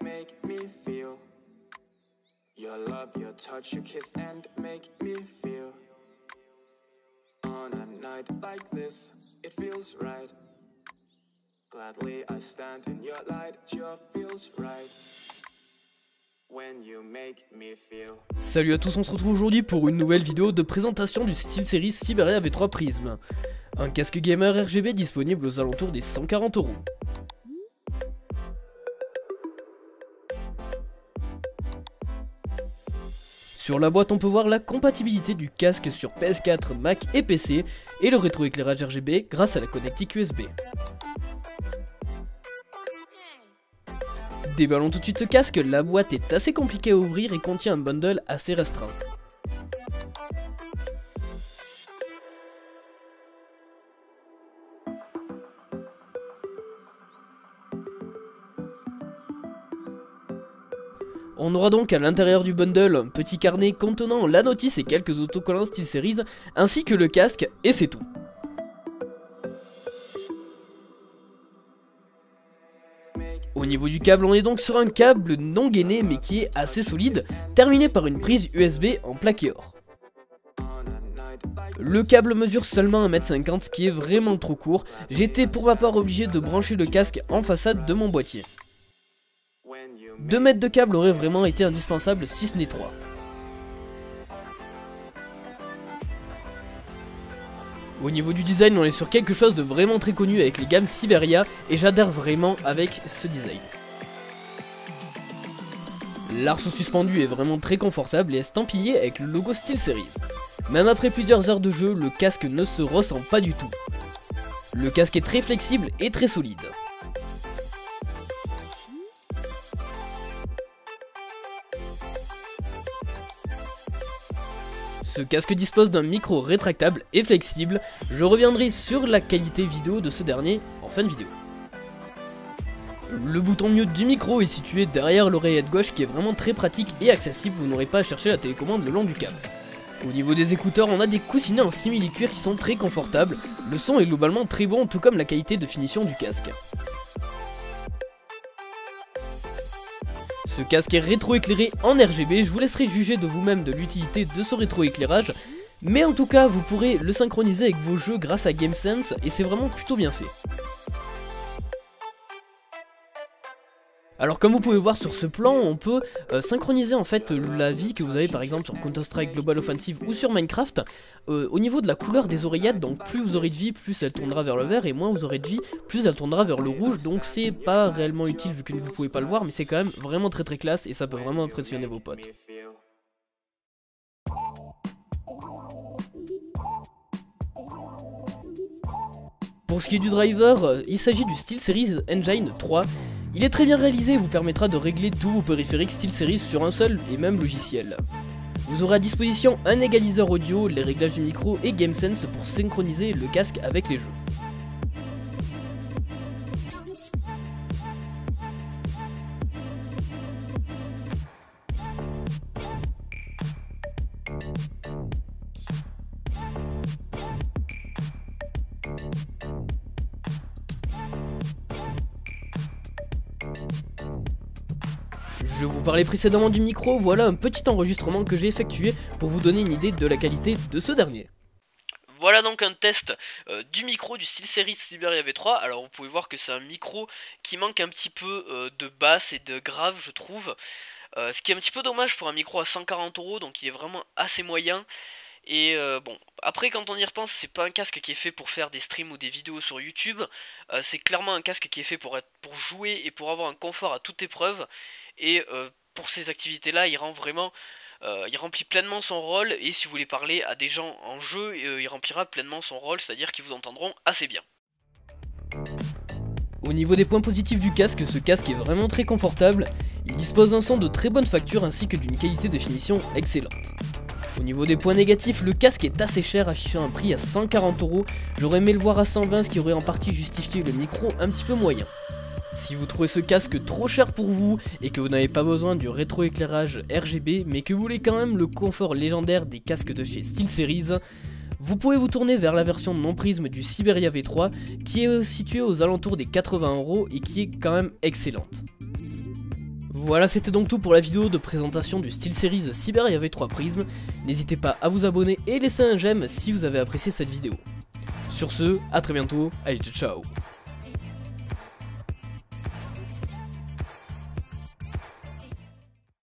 make me feel your love, your touch, your kiss, and make me feel. On a night like this, it feels right. Gladly I stand in your light, sure feels right. When you make me feel. Salut à tous, on se retrouve aujourd'hui pour une nouvelle vidéo de présentation du SteelSeries Syberia V3 Prism. Un casque gamer RGB disponible aux alentours des 140 €. Sur la boîte, on peut voir la compatibilité du casque sur PS4, Mac et PC et le rétroéclairage RGB grâce à la connectique USB. Déballons tout de suite ce casque, la boîte est assez compliquée à ouvrir et contient un bundle assez restreint. On aura donc à l'intérieur du bundle un petit carnet contenant la notice et quelques autocollants SteelSeries, ainsi que le casque, et c'est tout. Au niveau du câble, on est donc sur un câble non gainé mais qui est assez solide, terminé par une prise USB en plaqué or. Le câble mesure seulement 1,50 m, ce qui est vraiment trop court. J'ai été pour ma part obligé de brancher le casque en façade de mon boîtier. 2 mètres de câble aurait vraiment été indispensable si ce n'est 3. Au niveau du design, on est sur quelque chose de vraiment très connu avec les gammes Syberia et j'adhère vraiment avec ce design. L'arceau suspendu est vraiment très confortable et estampillé avec le logo SteelSeries. Même après plusieurs heures de jeu, le casque ne se ressent pas du tout. Le casque est très flexible et très solide. Ce casque dispose d'un micro rétractable et flexible. Je reviendrai sur la qualité vidéo de ce dernier en fin de vidéo. Le bouton mute du micro est situé derrière l'oreillette gauche qui est vraiment très pratique et accessible, vous n'aurez pas à chercher la télécommande le long du câble. Au niveau des écouteurs, on a des coussinets en simili-cuir qui sont très confortables. Le son est globalement très bon, tout comme la qualité de finition du casque. Ce casque est rétroéclairé en RGB, je vous laisserai juger de vous-même de l'utilité de ce rétroéclairage, mais en tout cas vous pourrez le synchroniser avec vos jeux grâce à GameSense et c'est vraiment plutôt bien fait. Alors comme vous pouvez voir sur ce plan, on peut synchroniser en fait la vie que vous avez par exemple sur Counter-Strike Global Offensive ou sur Minecraft au niveau de la couleur des oreillettes. Donc plus vous aurez de vie, plus elle tournera vers le vert, et moins vous aurez de vie, plus elle tournera vers le rouge. Donc c'est pas réellement utile vu que vous pouvez pas le voir, mais c'est quand même vraiment très classe et ça peut vraiment impressionner vos potes. Pour ce qui est du driver, il s'agit du SteelSeries Engine 3. Il est très bien réalisé et vous permettra de régler tous vos périphériques SteelSeries sur un seul et même logiciel. Vous aurez à disposition un égaliseur audio, les réglages du micro et GameSense pour synchroniser le casque avec les jeux. Je vous parlais précédemment du micro, voilà un petit enregistrement que j'ai effectué pour vous donner une idée de la qualité de ce dernier. Voilà donc un test du micro du SteelSeries Syberia V3. Alors vous pouvez voir que c'est un micro qui manque un petit peu de basse et de grave, je trouve. Ce qui est un petit peu dommage pour un micro à 140 €, donc il est vraiment assez moyen. Et bon, après quand on y repense, c'est pas un casque qui est fait pour faire des streams ou des vidéos sur YouTube. C'est clairement un casque qui est fait pour jouer et pour avoir un confort à toute épreuve. Et pour ces activités là, il remplit pleinement son rôle. Et si vous voulez parler à des gens en jeu, il remplira pleinement son rôle, c'est-à-dire qu'ils vous entendront assez bien. Au niveau des points positifs du casque, ce casque est vraiment très confortable. Il dispose d'un son de très bonne facture ainsi que d'une qualité de finition excellente. Au niveau des points négatifs, le casque est assez cher, affichant un prix à 140 €. J'aurais aimé le voir à 120, ce qui aurait en partie justifié le micro un petit peu moyen. Si vous trouvez ce casque trop cher pour vous et que vous n'avez pas besoin du rétroéclairage RGB, mais que vous voulez quand même le confort légendaire des casques de chez SteelSeries, vous pouvez vous tourner vers la version non prisme du Syberia V3 qui est située aux alentours des 80 € et qui est quand même excellente. Voilà, c'était donc tout pour la vidéo de présentation du SteelSeries Syberia V3 Prism. N'hésitez pas à vous abonner et laisser un j'aime si vous avez apprécié cette vidéo. Sur ce, à très bientôt, allez ciao ciao.